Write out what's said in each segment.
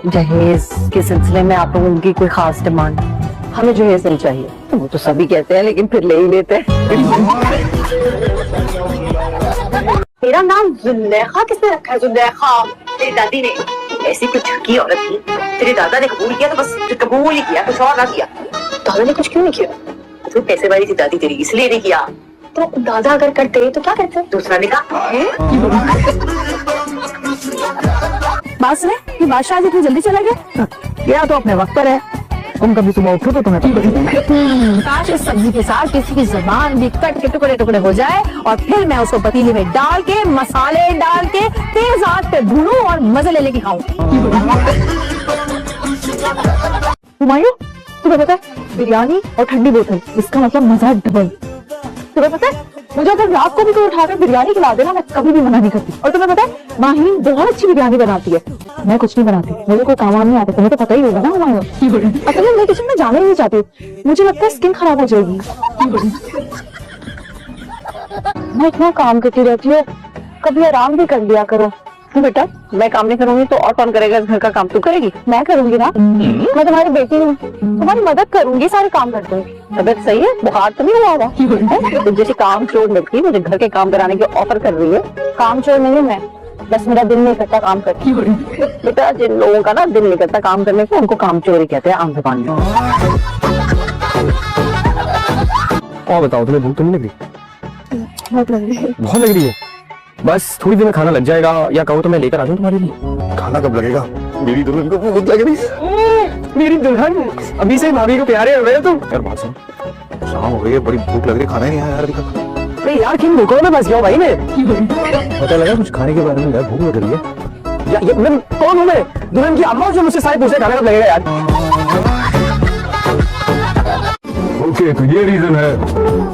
जहेज के सिलसिले में आप लोगों की कोई खास डिमांड? हमें जहेज नहीं चाहिए। वो तो सभी कहते हैं लेकिन फिर ले ही लेते हैं। तेरा नाम जुलेखा किसने रखा है? जुलेखा तेरी दादी ने। ऐसी कुछ झुकी औरत थी, तेरे दादा ने कबूल किया तो बस कबूल ही किया, कुछ और ना किया। दादा ने कुछ क्यों नहीं किया? तो पैसे वाली थी दादी तेरी, इसलिए नहीं किया। तो दादा अगर करते तो क्या करते? दूसरा निकाह। बात सुने, ये बादशाह आज इतनी जल्दी चला गया? गया तो अपने वक्त पर है। तुम कभी सुबह उठो तो तुम्हें काश इस सब्जी के साथ किसी की जुबान भी कट के टुकड़े टुकड़े हो जाए और फिर मैं उसको पतीले में डाल के मसाले डाल के तेज आंच पे भूनूं और मजे ले लेके खाऊं। हुमायूं, तुम्हें पता है बिरयानी और ठंडी बोतल इसका मतलब मजा डबल। तुम्हें पता है मुझे अगर रात को भी कोई उठाकर बिरयानी खिला देना मैं कभी भी मना नहीं करती। और तुम्हें पता है माहीन बहुत अच्छी बिरयानी बनाती है। मैं कुछ नहीं बनाती, मुझे कोई काम नहीं आता, तुम्हें तो पता ही होगा ना हुमायूं। असल में मैं किचन में जाना ही नहीं चाहती, मुझे लगता है स्किन खराब हो जाएगी। मैं इतना काम करती रहती हूँ, कभी आराम भी कर लिया करो। बेटा मैं काम नहीं करूंगी तो और कौन करेगा घर का काम? तू करेगी? मैं करूंगी ना, मैं तुम्हारी बेटी हूँ, तुम्हारी मदद करूंगी, सारे काम कर दूंगी। तबियत सही है? बुखार तो नहीं हुआ होगा? तुम जैसी काम चोर लड़की मुझे घर के काम कराने की ऑफर कर रही है। काम चोर नहीं हूँ मैं, बस मेरा दिल नहीं करता काम करती। बेटा जिन लोगों का ना दिल नहीं करता काम करने को उनको काम चोर ही कहते हैं आम जुबान में। और बताओ तुम्हें भूख तो नहीं लग रही? बहुत लग रही है। बहुत लग रही है? बस थोड़ी देर में खाना लग जाएगा, या कहो तो मैं लेकर आ जाऊं तुम्हारे लिए? खाना कब लगेगा? मेरी दुल्हन को भूख लग रही है। मेरी दुल्हन अभी से भाभी को प्यारे हो गए तुम। यार बात सुन, शाम हो गई है, बड़ी भूख लग रही है, खाना ही नहीं आया यार अभी तक। अरे यार किन भूखों में बस गया भाई मैं। पता लगा कुछ खाने के बारे में यार, भूख लग रही है। मैं कौन हूँ? मैं दुल्हन की अम्मा जो मुझसे सारे पूछे खाना कब लगेगा यार। ओके, तो ये रीजन है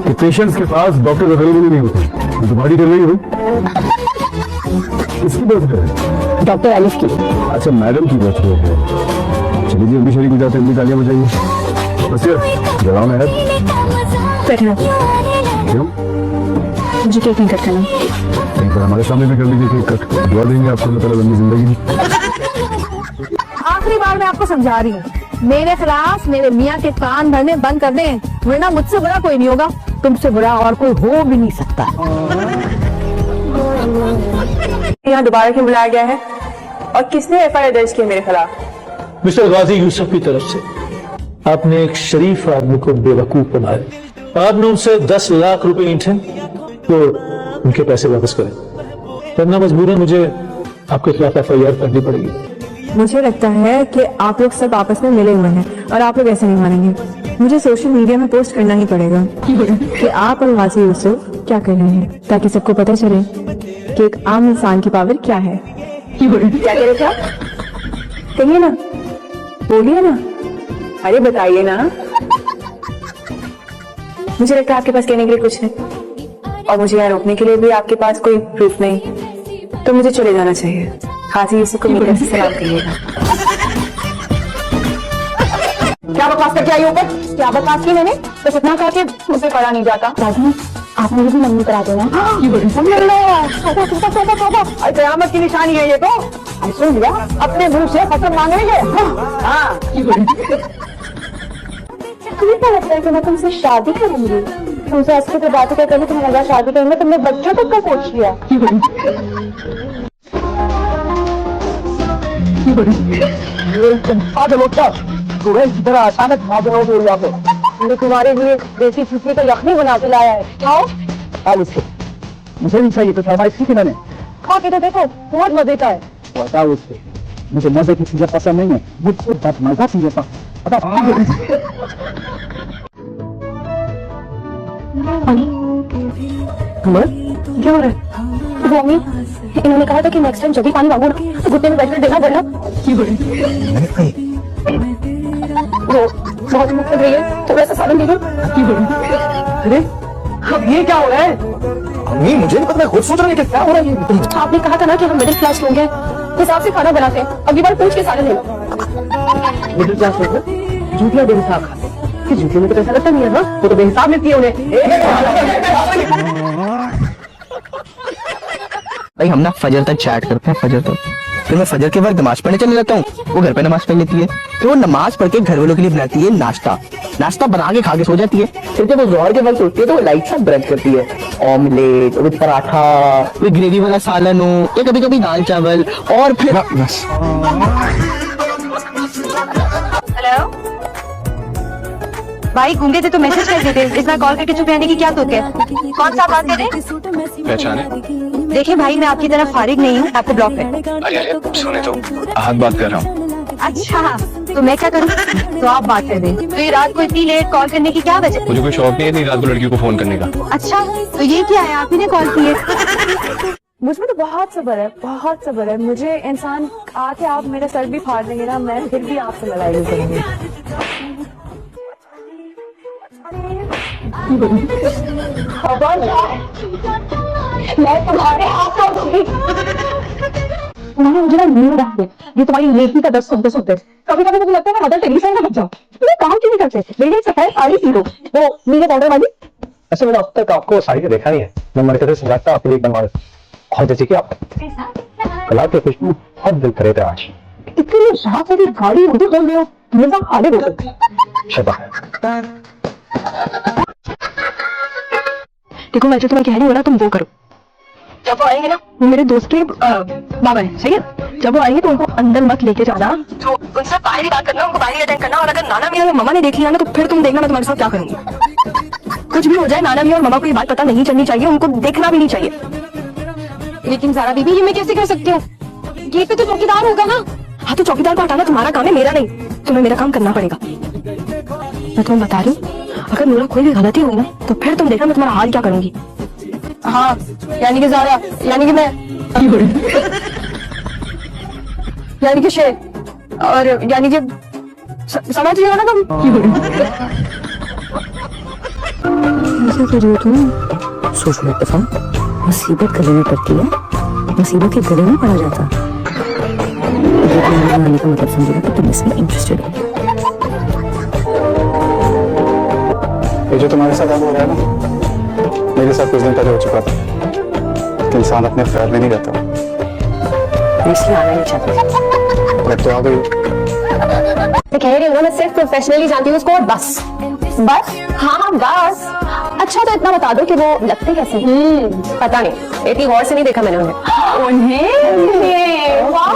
कि पेशेंट्स के पास डॉक्टर अवेलेबल नहीं होते। तुम्हारी कर रही हो किसकी बर्थडे है? डॉक्टर एलिफ की। अच्छा मैडम की बर्थडे है। चलिए जी अभी शरीक हो जाते हैं, तालियां बजाइए। बस यार जलाओ ना यार। बैठना। क्यों? मुझे केक नहीं कट करना। नहीं पर हमारे सामने भी कर लीजिए केक कट, दुआ देंगे आपको अल्लाह ताला लंबी जिंदगी। आखिरी बार मैं आपको समझा रही हूँ, मेरे खिलाफ मेरे मियाँ के कान भरने बंद कर दें, वरना मुझसे बुरा कोई नहीं होगा। तुमसे बुरा और कोई हो भी नहीं सकता। यहाँ दोबारा क्यों बुलाया गया है और किसने एफआईआर दर्ज की मेरे खिलाफ? मिस्टर गाजी यूसुफ की तरफ से आपने एक शरीफ आदमी को बेवकूफ बनाया। आपने उनसे 10 लाख रुपए ईंटे तो उनके पैसे वापस करें, वरना मजबूरन मुझे आपके खिलाफ एफआईआर करनी पड़ेगी। मुझे लगता है कि आप लोग सब आपस में मिले हुए हैं और आप लोग ऐसे नहीं मानेंगे। मुझे सोशल मीडिया में पोस्ट करना ही पड़ेगा कि आप और गाजी यूसुफ क्या कर रहे हैं, ताकि सबको पता चले कि एक आम इंसान की पावर क्या है। क्या कह रहे थे आप? कहिए ना, बोलिए ना, अरे बताइए ना। मुझे लगता है आपके पास कहने के लिए कुछ है और मुझे यहाँ रोकने के लिए भी आपके पास कोई प्रूफ नहीं, तो मुझे चले जाना चाहिए। गाजी यूसुफ को मेरे से सलाम कहिएगा। क्या बकवास करके आई ऊपर? क्या बकवास की मैंने? तो इतना कहा कि मुझसे पढ़ा नहीं जाता। दादी आप मुझे भी मम्मी करा देना। कयामत की निशानी है ये तो। सुन लिया, अपने मुंह से फसल मांगेंगे। हाँ तुम्हें क्या लगता है कि मैं तुमसे शादी करूंगी? तुमसे ऐसे तो बातें कर कभी तुम्हारे साथ शादी करूंगा, तुमने बच्चों तक का सोच लिया। तरह अचानक हाजिर हो गई यहाँ पे। मैंने तुम्हारे लिए देसी छुट्टी का यखनी बना के लाया है, खाओ। आओ इसको, मुझे नहीं चाहिए तो हमारी सीखी मैंने। खा के तो देखो, बहुत मजे का है। बताओ उसको, मुझे मजे की चीजें पसंद नहीं है, मुझको बहुत मजा चीजें पसंद। क्या हो रहा है? मम्मी इन्होंने कहा था कि नेक्स्ट टाइम जब भी पानी मांगो ना घुटने में बैठकर देना पड़ेगा। बहुत मुख लग रही है, थोड़ा सा सालन दे दो। अरे अब ये क्या हो रहा है? अम्मी मुझे नहीं पता, मैं खुद सोच रहा हूँ कि क्या हो रहा है ये। आपने कहा था ना कि हम मिडिल क्लास लोग हैं, हिसाब से खाना बनाते हैं। अगली बार पूछ के सालन ले। मिडिल क्लास लोग जूतियाँ बेहिसाब खाते हैं, कि जूतियों में तो पैसा लगता नहीं है ना, वो तो बेहिसाब मिलती है उन्हें। भाई हम ना फजर तक चैट करते हैं, फजर तक। फिर मैं फजर के वक्त नमाज पढ़ने चले जाता हूँ, वो घर पे नमाज पढ़ लेती है। फिर वो नमाज पढ़ के घर वालों के लिए बनाती है नाश्ता, नाश्ता बना के खा के सो जाती है। फिर जब वो जोहर के वक्त उठती है तो वो लाइट सा ब्रेड करती है, omelette with paratha with gravy वाला सालन हो या कभी कभी दाल चावल। और फिर हेलो भाई, गूंगे थे तो मैसेज कर देते, इस बार कॉल करके चुप रहने की क्या तुक है? कौन सा बात कर रहे? पहचाने? देखिए भाई, मैं आपकी तरफ फारिग नहीं हूँ, आपको ब्लॉक है। अरे सुने तो, हाथ बात कर रहा हूँ। अच्छा, तो मैं क्या करूँ? तो आप बात कर दें। तो ये रात को इतनी लेट कॉल करने की क्या वजह? मुझे कोई शौक नहीं है इतनी रात को लड़कियों को फोन करने का। अच्छा, तो ये क्या है, आप ही ने कॉल की है? मुझ में तो बहुत सब्र है, बहुत सब्र है। मुझे इंसान आके आप मेरा सर भी फाड़ देंगे ना, मैं फिर भी आपसे लड़ाई नहीं करूंगी। मैं तुम्हारे हाथों दूंगी। मुझे ना नींद आती है, ये तुम्हारी लेखी का दर्द सुनते सुनते। कभी कभी मुझे लगता है मैं मदर टेरेसा का बच्चा हूँ। तुम काम क्यों नहीं करते? मेरी सफाई साड़ी पी लो, वो नीले पाउडर वाली। ऐसे मैंने अब तक आपको साड़ी का देखा नहीं है। मैं मरकज से जाता आपके लिए बनवा और जैसे कि आप गुलाब की खुशबू बहुत दिल करे थे आज। इतनी रात वाली गाड़ी उधर बोल रहे हो, मेरे आगे बोलो। शबा देखो, वैसे तो मैं कह रही हूँ ना, तुम वो करो। जब वो आएंगे ना, वो मेरे दोस्त के बाबा है, सही है? जब वो आएंगे तो उनको अंदर मत लेके जाना, तो उनसे बाहर ही बात करना, उनको बाहर ही अटेंड करना। और अगर नाना मियाँ और मम्मा ने देख लिया ना, तो फिर तुम देखना मैं तुम्हारे साथ क्या करूंगी। कुछ भी हो जाए, नाना मियाँ और मम्मा को ये बात पता नहीं चलनी चाहिए, उनको देखना भी नहीं चाहिए। लेकिन सारा बीबी, ये मैं कैसे कर सकती हूँ? ये पे तो चौकीदार होगा ना। हाँ, तो चौकीदार को हटाना तुम्हारा काम है, मेरा नहीं। तुम्हें मेरा काम करना पड़ेगा। मैं तुम्हें बता रही हूँ, अगर मेरा कोई भी गलती हुई ना, तो फिर तुम देखना मैं तुम्हारा हाल क्या करूंगी। हाँ, यानी कि ज़ारा, यानी कि मैं, यानी कि शेर, और यानी कि समझ रही हो ना तुम? ऐसा कर रही हो तुम? सोच लो इत्तेफाक, मुसीबत गले में पड़ती है, मुसीबत के गले में पड़ा जाता। आने का मतलब समझेगा कि तुम इसमें इंटरेस्टेड हो। ये जो तुम्हारे साथ अब हो रहा है ना, मेरे साथ कुछ दिन पहले हो चुका था। कि इंसान अपने ख्याल में नहीं रहता। इसलिए आना नहीं चाहती। मैं तो आ गई। मैं कह रही हूँ ना, मैं सिर्फ प्रोफेशनली जानती हूँ उसको, और बस। बस? हाँ बस। अच्छा, तो इतना बता दो कि वो लगते कैसे? पता नहीं, इतनी गौर से नहीं देखा मैंने उन्हें। वाह।